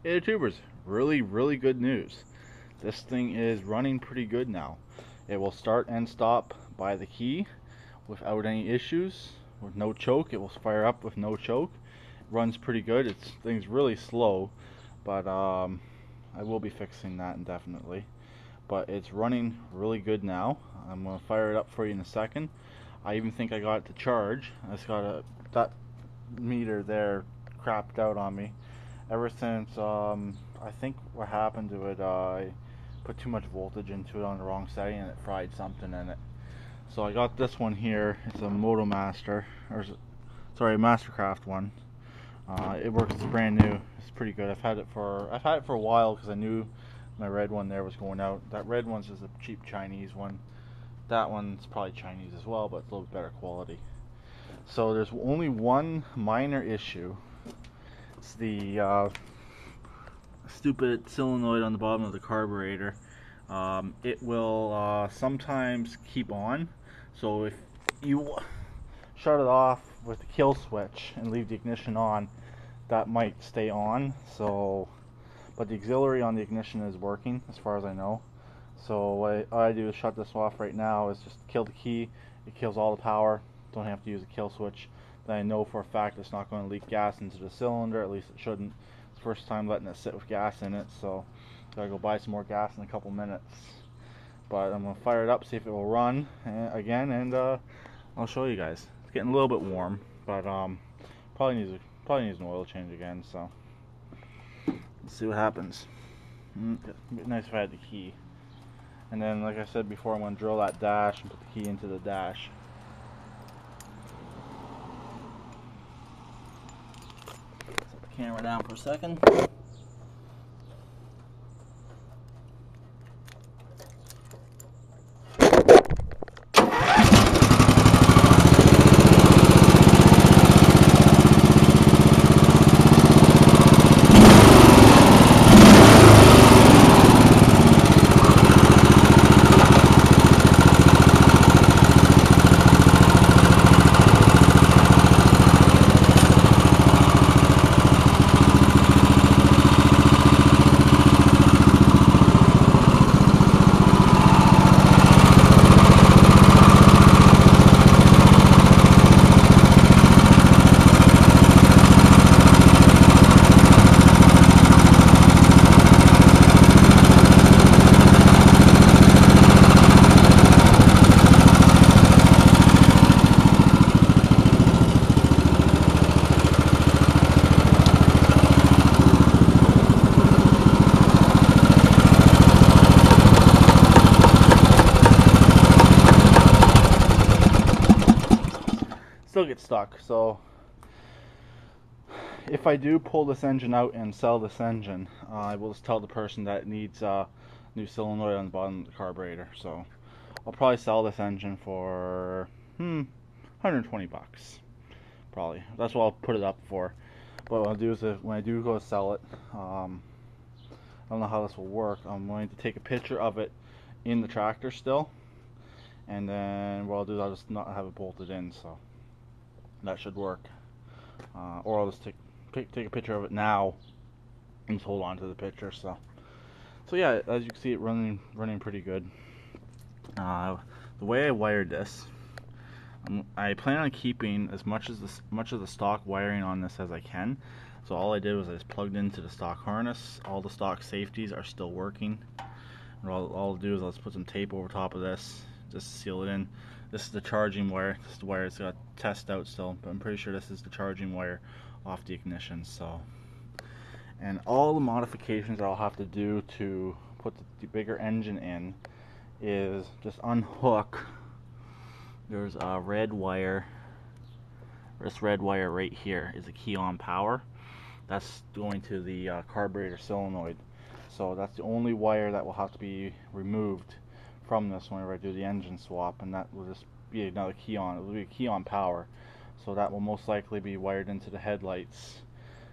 Hey YouTubers, really good news. This thing is running pretty good now. It will start and stop by the key without any issues, with no choke. It will fire up with no choke. It runs pretty good. Thing's really slow, but I will be fixing that indefinitely. But it's running really good now. I'm gonna fire it up for you in a second. I even think I got it to charge. I just got that meter there crapped out on me ever since I think what happened to it, I put too much voltage into it on the wrong setting and it fried something in it. So I got this one here. It's a Mastercraft one. It works. It's brand new. It's pretty good. I've had it for a while because I knew my red one there was going out. That red one's just a cheap Chinese one. That one's probably Chinese as well, but it's a little bit better quality. So there's only one minor issue. It's the stupid solenoid on the bottom of the carburetor. It will sometimes keep on. So if you shut it off with the kill switch and leave the ignition on, that might stay on. So, but the auxiliary on the ignition is working as far as I know. So what I do is shut this off right now is just kill the key. It kills all the power. Don't have to use a kill switch. Then I know for a fact it's not going to leak gas into the cylinder. At least it shouldn't. It's the first time letting it sit with gas in it, so gotta go buy some more gas in a couple minutes. But I'm gonna fire it up, see if it will run again, and I'll show you guys. It's getting a little bit warm, but probably needs an oil change again. So let's see what happens. It'd be nice if I had the key. And then, like I said before, I'm gonna drill that dash and put the key into the dash. Camera down for a second. Still get stuck. So if I do pull this engine out and sell this engine, I will just tell the person that it needs a new solenoid on the bottom of the carburetor. So I'll probably sell this engine for 120 bucks. Probably. That's what I'll put it up for. But what I'll do is when I do go to sell it, I don't know how this will work. I'm going to take a picture of it in the tractor still, and then what I'll do is I'll just not have it bolted in. So that should work. Or I'll just take a picture of it now and just hold on to the picture. So yeah, as you can see, it running pretty good. The way I wired this, I plan on keeping as much of the stock wiring on this as I can. So all I did was I just plugged into the stock harness. All the stock safeties are still working. And all I'll do is I'll just put some tape over top of this, just seal it in. This is the charging wire. This is the wire it's got to test out still, but I'm pretty sure this is the charging wire off the ignition. So, and all the modifications I'll have to do to put the bigger engine in is just unhook. There's a red wire. This red wire right here is a key on power. That's going to the carburetor solenoid. So that's the only wire that will have to be removed from this whenever I do the engine swap, and that will just be another key on. It will be a key on power, so that will most likely be wired into the headlights,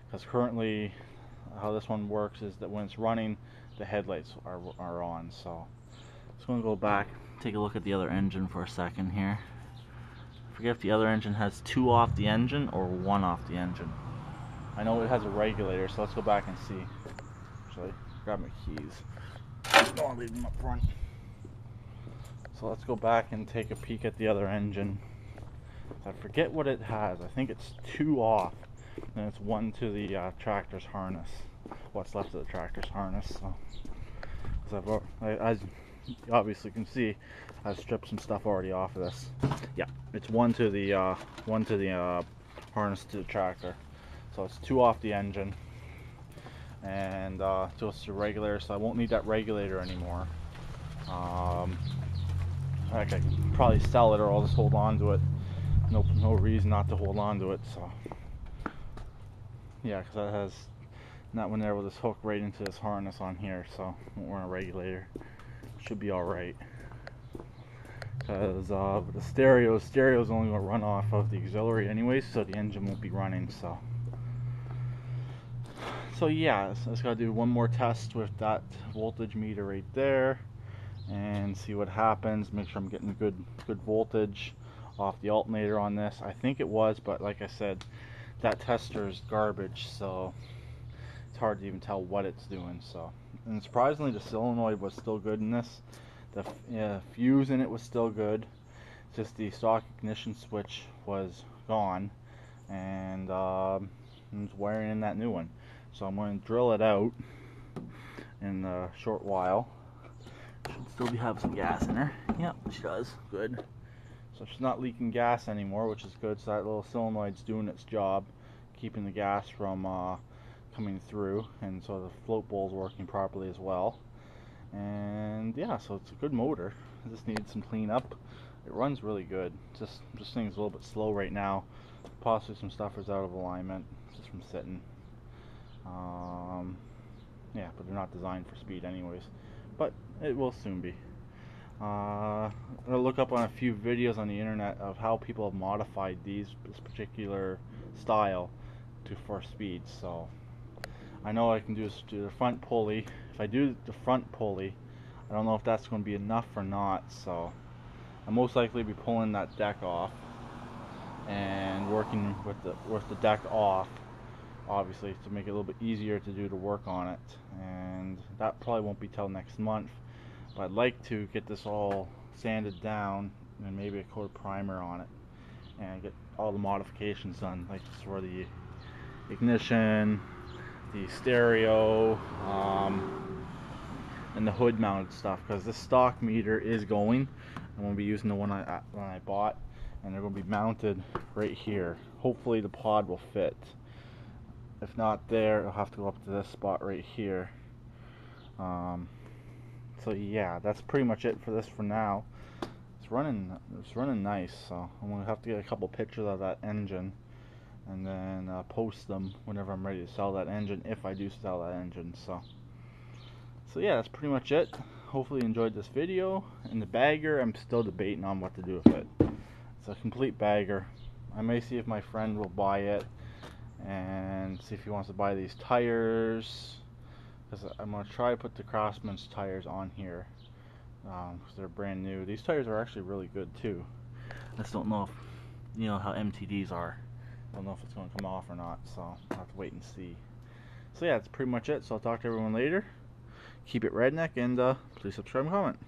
because currently how this one works is that when it's running, the headlights are on. So just going to go back, take a look at the other engine for a second here. I forget if the other engine has 2 off the engine or 1 off the engine. I know it has a regulator, so let's go back and see. actually. Grab my keys. No, I'll leave them up front. So let's go back and take a peek at the other engine. I forget what it has. I think it's 2 off, and it's 1 to the tractor's harness. What's left of the tractor's harness. So, as you obviously can see, I've stripped some stuff already off of this. Yeah, it's 1 to the harness to the tractor. So it's 2 off the engine, and just a regulator. So I won't need that regulator anymore. I could probably sell it, or I'll just hold on to it. No reason not to hold on to it. So yeah, because that has that one there with this hook right into this harness on here, so won't run a regulator. Should be all right. Because the stereo's only going to run off of the auxiliary anyways, so the engine won't be running. So yeah, so I just got to do one more test with that voltage meter right there, and see what happens. Make sure I'm getting good voltage off the alternator on this. I think it was, but like I said, that tester is garbage, so it's hard to even tell what it's doing. So, and surprisingly, the solenoid was still good in this. The fuse in it was still good. Just the stock ignition switch was gone, and I'm just wiring in that new one. So I'm going to drill it out in a short while. Should still have some gas in her. Yep, she does. Good. So she's not leaking gas anymore, which is good. So that little solenoid's doing its job, keeping the gas from coming through, and so the float bowl's working properly as well. And yeah, so it's a good motor. It just needs some cleanup. It runs really good. Just things a little bit slow right now. Possibly some stuff is out of alignment just from sitting. Yeah, but they're not designed for speed anyways. But it will soon be. I'm gonna look up on a few videos on the internet of how people have modified this particular style for speeds. So I know I can do the front pulley. If I do the front pulley, I don't know if that's going to be enough or not. So I'll most likely be pulling that deck off and working with the deck off, obviously, to make it a little bit easier to do the work on it. And that probably won't be till next month. But I'd like to get this all sanded down and maybe a coat of primer on it and get all the modifications done, like for the ignition, the stereo, and the hood mounted stuff, because this stock meter is going. I'm going to be using the one I bought, and they're going to be mounted right here. Hopefully the pod will fit. If not there, I'll have to go up to this spot right here. So yeah, that's pretty much it for this for now. It's running nice, so I'm gonna have to get a couple pictures of that engine and then post them whenever I'm ready to sell that engine, if I do sell that engine. So yeah, that's pretty much it. Hopefully you enjoyed this video. And the bagger, I'm still debating on what to do with it. It's a complete bagger. I may see if my friend will buy it and see if he wants to buy these tires, because I'm going to try to put the Craftsman's tires on here, because they're brand new. These tires are actually really good too. I just don't know if, you know how MTDs are. I don't know if it's going to come off or not, so I'll have to wait and see. So yeah, that's pretty much it. So I'll talk to everyone later. Keep it redneck, and please subscribe and comment.